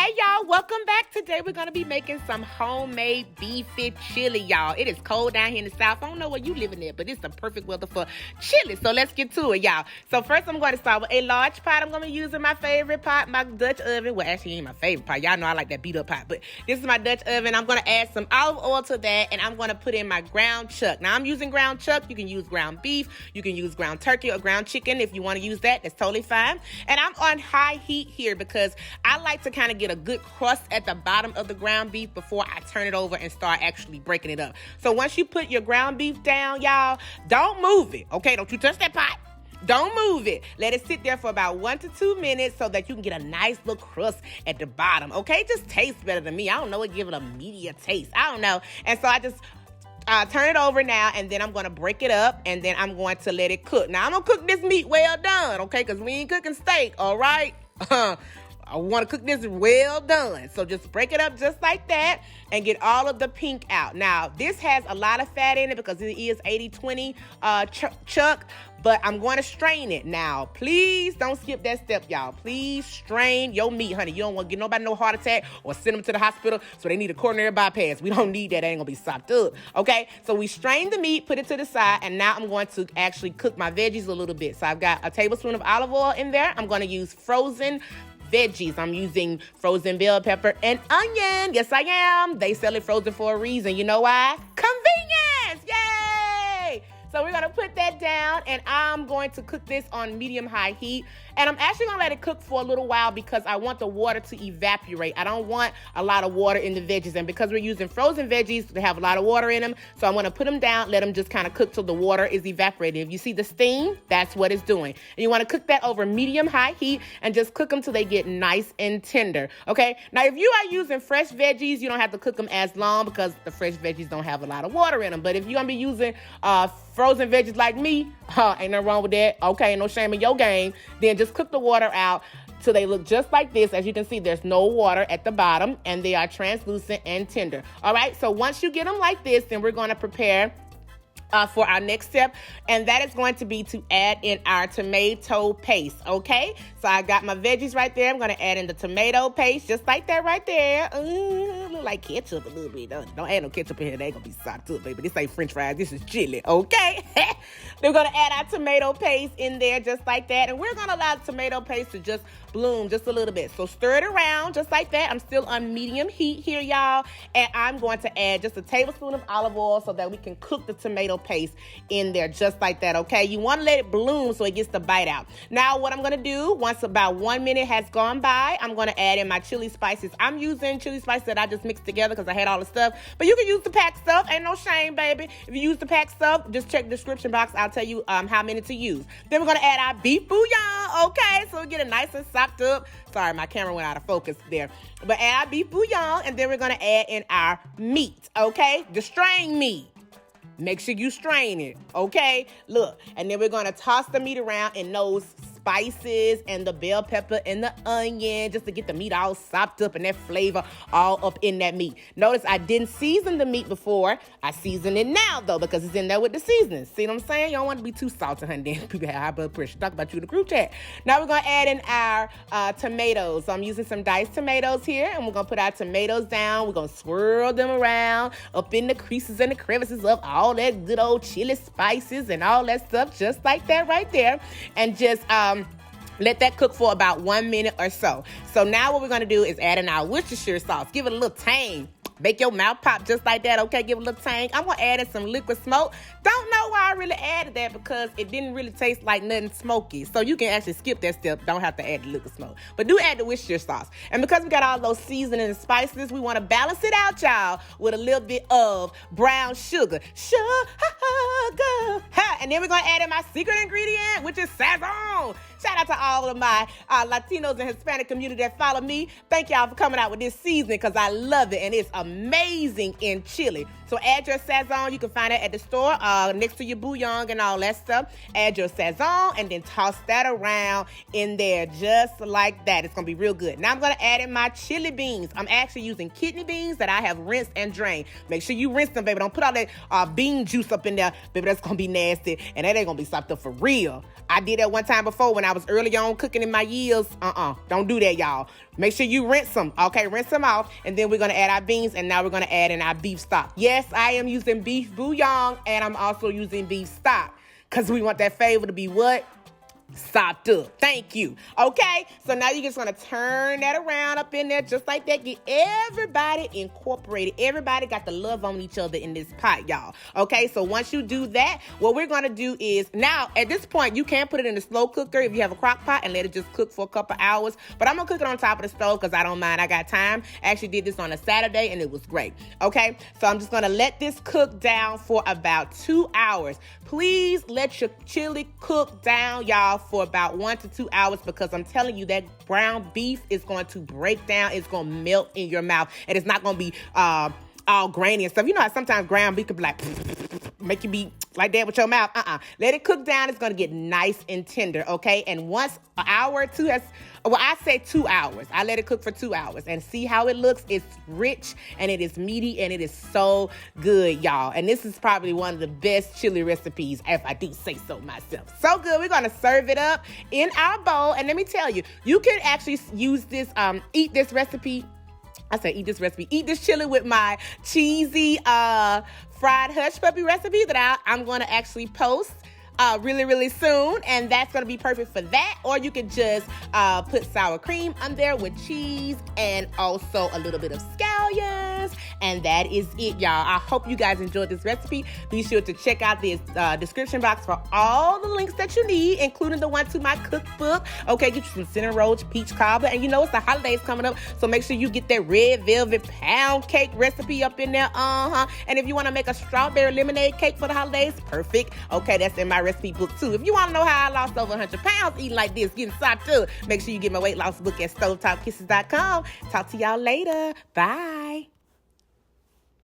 Hey y'all, welcome back. Today we're gonna be making some homemade beefy chili, y'all. It is cold down here in the South. I don't know where you living at, but it's the perfect weather for chili. So let's get to it, y'all. So first I'm going to start with a large pot. I'm gonna be using my favorite pot, my Dutch oven. Well, actually, it ain't my favorite pot. Y'all know I like that beat up pot, but this is my Dutch oven. I'm gonna add some olive oil to that, and I'm gonna put in my ground chuck. Now I'm using ground chuck. You can use ground beef. You can use ground turkey or ground chicken if you want to use that. That's totally fine. And I'm on high heat here because I like to kind of get a good crust at the bottom of the ground beef before I turn it over and start actually breaking it up. So once you put your ground beef down, y'all, don't move it, okay? Don't you touch that pot. Don't move it. Let it sit there for about 1 to 2 minutes so that you can get a nice little crust at the bottom, okay? It just tastes better than me. I don't know, it give it a meatier taste. I don't know. And so I just turn it over now, and then I'm going to break it up, and then I'm going to let it cook. Now, I'm going to cook this meat well done, okay? Because we ain't cooking steak, all right? I want to cook this well done. So just break it up just like that and get all of the pink out. Now, this has a lot of fat in it because it is 80-20 chuck, but I'm going to strain it. Now, please don't skip that step, y'all. Please strain your meat, honey. You don't want to get nobody no heart attack or send them to the hospital so they need a coronary bypass. We don't need that. That ain't going to be sopped up, okay? So we strain the meat, put it to the side, and now I'm going to actually cook my veggies a little bit. So I've got a tablespoon of olive oil in there. I'm going to use frozen veggies. I'm using frozen bell pepper and onion. Yes, I am. They sell it frozen for a reason. You know why? Convenience! Yay! So we're going to put that down, and I'm going to cook this on medium-high heat. And I'm actually going to let it cook for a little while because I want the water to evaporate. I don't want a lot of water in the veggies. And because we're using frozen veggies, they have a lot of water in them. So I'm going to put them down, let them just kind of cook till the water is evaporated. If you see the steam, that's what it's doing. And you want to cook that over medium-high heat and just cook them till they get nice and tender. Okay? Now, if you are using fresh veggies, you don't have to cook them as long because the fresh veggies don't have a lot of water in them. But if you're going to be using frozen veggies like me, ain't nothing wrong with that. Okay, no shame in your game. Then just cook the water out till they look just like this. As you can see, there's no water at the bottom, and they are translucent and tender. All right, so once you get them like this, then we're going to prepare for our next step, and that is going to be to add in our tomato paste, okay? So I got my veggies right there. I'm going to add in the tomato paste, just like that right there. Look like ketchup a little bit. Don't add no ketchup in here. They ain't going to be sopped up, baby. This ain't french fries. This is chili, okay? We're going to add our tomato paste in there just like that, and we're going to allow the tomato paste to just bloom just a little bit. So stir it around just like that. I'm still on medium heat here, y'all, and I'm going to add just a tablespoon of olive oil so that we can cook the tomato paste in there just like that, okay? You want to let it bloom so it gets the bite out. Now, what I'm going to do, once about 1 minute has gone by, I'm going to add in my chili spices. I'm using chili spices that I just mixed together because I had all the stuff, but you can use the packed stuff. Ain't no shame, baby. If you use the packed stuff, just check the description box. I'll tell you how many to use. Then we're going to add our beef bouillon, okay? So we get it nice and sopped up. Sorry, my camera went out of focus there. But add our beef bouillon, and then we're going to add in our meat, okay? The strained meat. Make sure you strain it, okay? Look, and then we're going to toss the meat around in those spices and the bell pepper and the onion just to get the meat all sopped up and that flavor all up in that meat. Notice I didn't season the meat before. I season it now, though, because it's in there with the seasoning. See what I'm saying? You don't want to be too salty, honey. Then people have high blood pressure. Talk about you in the group chat. Now we're going to add in our tomatoes. So I'm using some diced tomatoes here, and we're going to put our tomatoes down. We're going to swirl them around up in the creases and the crevices of all that good old chili spices and all that stuff, just like that right there. And just let that cook for about 1 minute or so. So now what we're going to do is add in our worchishire sauce. Give it a little tang. Make your mouth pop just like that, okay? Give it a little tang. I'm going to add in some liquid smoke. Don't know why I really added that because it didn't really taste like nothing smoky. So you can actually skip that step. Don't have to add the liquid smoke. But do add the Worcestershire sauce. And because we got all those seasonings and spices, we want to balance it out, y'all, with a little bit of brown sugar. Sugar. And then we're going to add in my secret ingredient, which is sazon. Shout out to all of my Latinos and Hispanic community that follow me. Thank y'all for coming out with this seasoning because I love it, and it's amazing in chili. So add your sazon. You can find it at the store next to your bouillon and all that stuff. Add your sazon and then toss that around in there just like that. It's going to be real good. Now I'm going to add in my chili beans. I'm actually using kidney beans that I have rinsed and drained. Make sure you rinse them, baby. Don't put all that bean juice up in there. Baby, that's going to be nasty, and that ain't going to be sopped up for real. I did that one time before when I was early on cooking in my years. Don't do that, y'all. Make sure you rinse them. Okay, rinse them off. And then we're going to add our beans. And now we're going to add in our beef stock. Yes, I am using beef bouillon. And I'm also using beef stock. Because we want that flavor to be what? Sopped up. Thank you. Okay, so now you're just going to turn that around up in there just like that. Get everybody incorporated. Everybody got to love on each other in this pot, y'all. Okay, so once you do that, what we're going to do is, now at this point, you can put it in the slow cooker if you have a crock pot and let it just cook for a couple hours. But I'm going to cook it on top of the stove because I don't mind. I got time. I actually did this on a Saturday and it was great. Okay, so I'm just going to let this cook down for about 2 hours. Please let your chili cook down, y'all, for about 1 to 2 hours, because I'm telling you that ground beef is going to break down. It's going to melt in your mouth, and it's not going to be all grainy and stuff. You know how sometimes ground beef could be like, make you be like that with your mouth. Let it cook down. It's going to get nice and tender, okay? And once an hour or two has, well, I say 2 hours. I let it cook for 2 hours and see how it looks. It's rich and it is meaty and it is so good, y'all. And this is probably one of the best chili recipes, if I do say so myself. So good. We're going to serve it up in our bowl. And let me tell you, you can actually use this, eat this recipe. I say eat this recipe. Eat this chili with my cheesy fried hush puppy recipe that I'm going to actually post really, really soon. And that's going to be perfect for that. Or you can just put sour cream on there with cheese and also a little bit of scallions. And that is it, y'all. I hope you guys enjoyed this recipe. Be sure to check out this description box for all the links that you need, including the one to my cookbook. Okay, get you some cinnamon rolls, peach cobbler. And you know it's the holidays coming up, so make sure you get that red velvet pound cake recipe up in there. And if you want to make a strawberry lemonade cake for the holidays, perfect. Okay, that's in my recipe book too. If you want to know how I lost over 100 pounds eating like this, getting sopped up, make sure you get my weight loss book at stovetopkisses.com. Talk to y'all later. Bye.